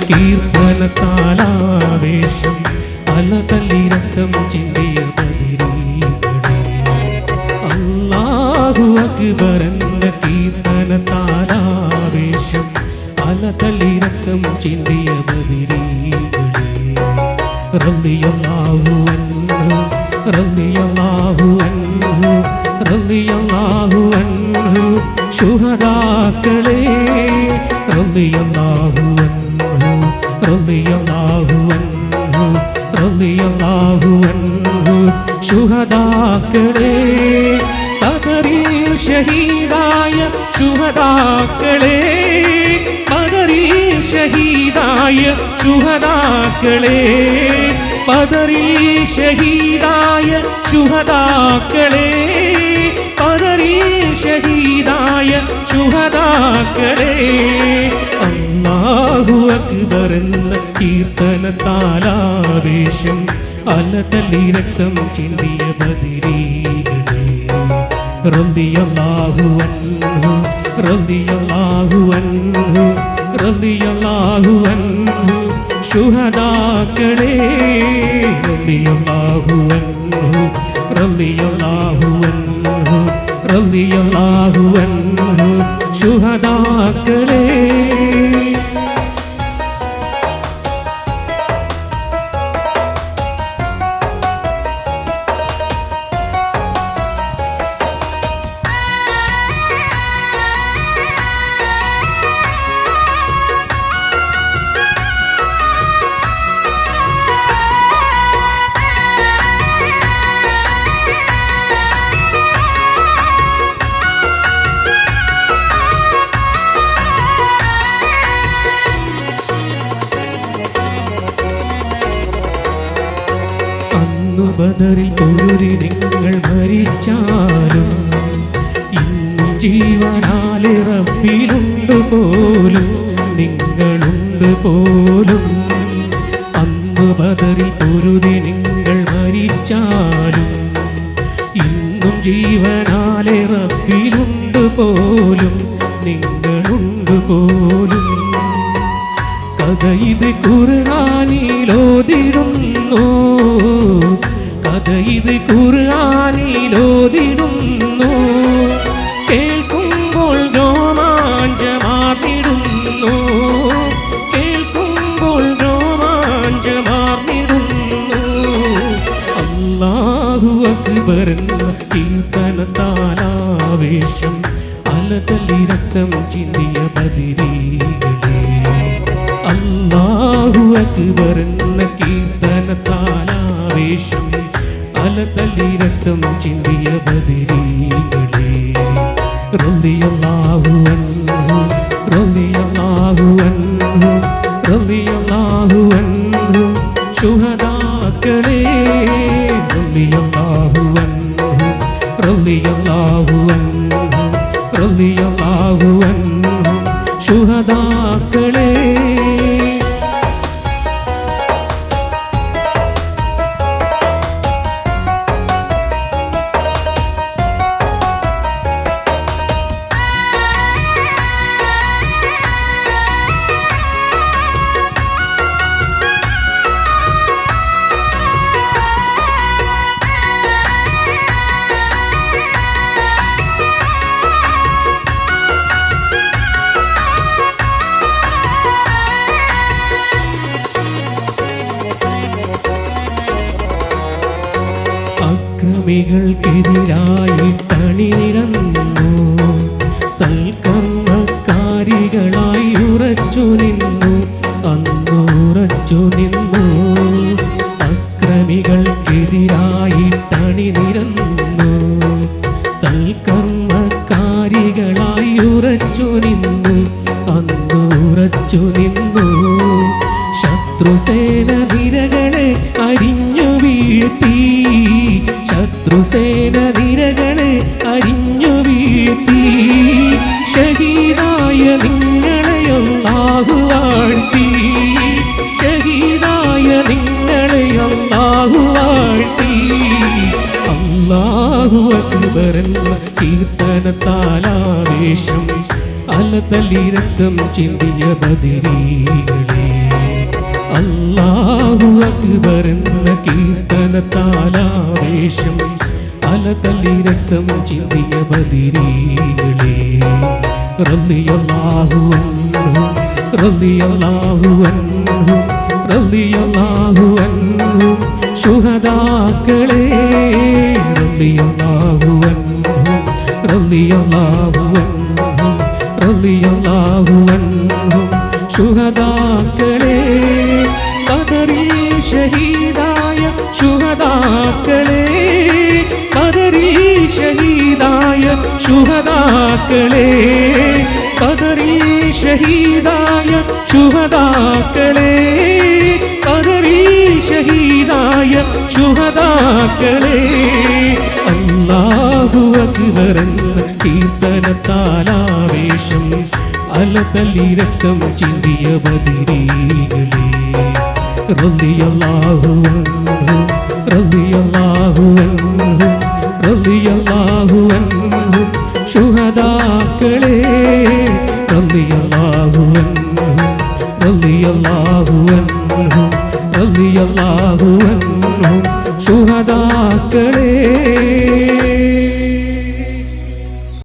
കീർത്തനത്താലാവേശം അലതല്ലി രക്തം ചിന്തിയ ബദരീകളെ അല്ലാഹു അക്ബർ എന്ന കീർത്തനത്താലാവേശം അലതല്ലി രക്തം ചിന്തിയ ബദരീകളെ റളിയല്ലാഹു അൻഹു റളിയല്ലാഹു അൻഹു റളിയല്ലാഹു അൻഹു ശുഹദാക്കളെ റളിയല്ലാഹു അൻഹു റളിയല്ലാഹു അൻഹു റളിയല്ലാഹു അൻഹു ശുഹദാക്കളെ ബദറിൽ ഷഹീദായ ശുഹദാക്കളെ ബദറിൽ ഷഹീദായ ശുഹദാക്കളെ ബദറിൽ ഷഹീദായ ശുഹദാക്കളെ ബദറിൽ ഷഹീദായ ശുഹദാക്കളെ അല്ലാഹു അക്ബർ എന്ന കീർത്തനത്താലാവേശം അലതല്ലി രക്തം ചിന്തിയ ബദരീകളെ റളിയല്ലാഹു അൻഹു റളിയല്ലാഹു അൻഹു റളിയല്ലാഹു അൻഹു ശുഹദാക്കളെ റളിയല്ലാഹു അൻഹു റളിയല്ലാഹു അൻഹു റളിയല്ലാഹു അൻഹു ശുഹദാക്കളെ ബദറിൽ പൊരുതി നിങ്ങൾ മരിച്ചാലും ഇന്ന് ജീവനാലെ റബ്ബിലുണ്ട് പോലും നിങ്ങളുണ്ട് പോലും അന്ന് ബദറിൽ പൊരുതി നിങ്ങൾ മരിച്ചാലും ഇന്നും ജീവനാലെ റബ്ബിലുണ്ട് പോലും നിങ്ങളുണ്ട് പോലും കഥ ഇത് ഖുർആനിലോതിടുന്നു കഥ ഇത് ഖുർആനിലോതിടുന്നു കേൾക്കുമ്പോൾ രോമാഞ്ചമാർന്നിടുന്നു കേൾക്കുമ്പോൾ രോമാഞ്ചമാർന്നിടുന്നു അല്ലാഹു അക്ബർ എന്ന കീർത്തനത്താലാവേശം അലതല്ലി രക്തം ചിന്തിയ ബദരീകളെ അല്ലാഹു അക്ബർ എന്ന കീർത്തനത്താലാവേശം അലതല്ലി രക്തം ചിന്തിയ ബദരീകളെ റളിയല്ലാഹു അൻഹു റളിയല്ലാഹു അൻഹു റളിയല്ലാഹു അൻഹു ശുഹദാക്കളെ റളിയല്ലാഹു അൻഹു റളിയല്ലാഹു അൻഹു റളിയല്ലാഹു അൻഹു ശുഹദാക്കളെ അക്രമികൾക്കെതിരായി തണിനിരന്നു സൽക്കർമ്മക്കാരികളായി ഉറച്ചു നിന്നു അന്നു ഉറച്ചു നിന്നു അക്രമികൾക്കെതിരായി തണിനിരന്നു സൽക്കർമ്മക്കാരികളായി ഉറച്ചു നിന്നു അന്നു ഉറച്ചു നിന്നു ശത്രുസേന നിരകളെ അരിഞ്ഞു വീഴ്ത്തി ശത്രുസേന നിരകളെ അരിഞ്ഞു വീഴ്ത്തി ഷഹീദായ നിങ്ങളെ അല്ലാഹു വാഴ്ത്തി ഷഹീദായ നിങ്ങളെ അല്ലാഹു വാഴ്ത്തി അല്ലാഹു അക്ബർ എന്ന കീർത്തനത്താലാവേശം അലതല്ലി രക്തം ചിന്തിയ ബദരീകളെ അല്ലാഹു അക്ബർ എന്ന കീർത്തനത്താലാവേശം അലതല്ലി രക്തം ചിന്തിയ ബദരീകളെ റളിയല്ലാഹു അൻഹു റളിയല്ലാഹു അൻഹു റളിയല്ലാഹു അൻഹു ശുഹദാക്കളെ റളിയല്ലാഹു അൻഹു റളിയല്ലാഹു അൻഹു റളിയല്ലാഹു അൻഹു ശുഹദാക്കളെ ബദറിൽ ഷഹീദായ ശുഹദാക്കളെ ബദറിൽ ഷഹീദായ ശുഹദാക്കളെ ബദറിൽ ഷഹീദായ ശുഹദാക്കളെ ബദറിൽ ഷഹീദായ ശുഹദാക്കളെ അല്ലാഹു അക്ബർ എന്ന കീർത്തനത്താലാവേശം അലതല്ലി രക്തം ചിന്തിയ ബദരീകളെ റളിയല്ലാഹു അൻഹു റളിയല്ലാഹു അൻഹു റളിയല്ലാഹു അൻഹു ശുഹദാക്കളെ റളിയല്ലാഹു അൻഹു റളിയല്ലാഹു അൻഹു റളിയല്ലാഹു അൻഹു ശുഹദാക്കളെ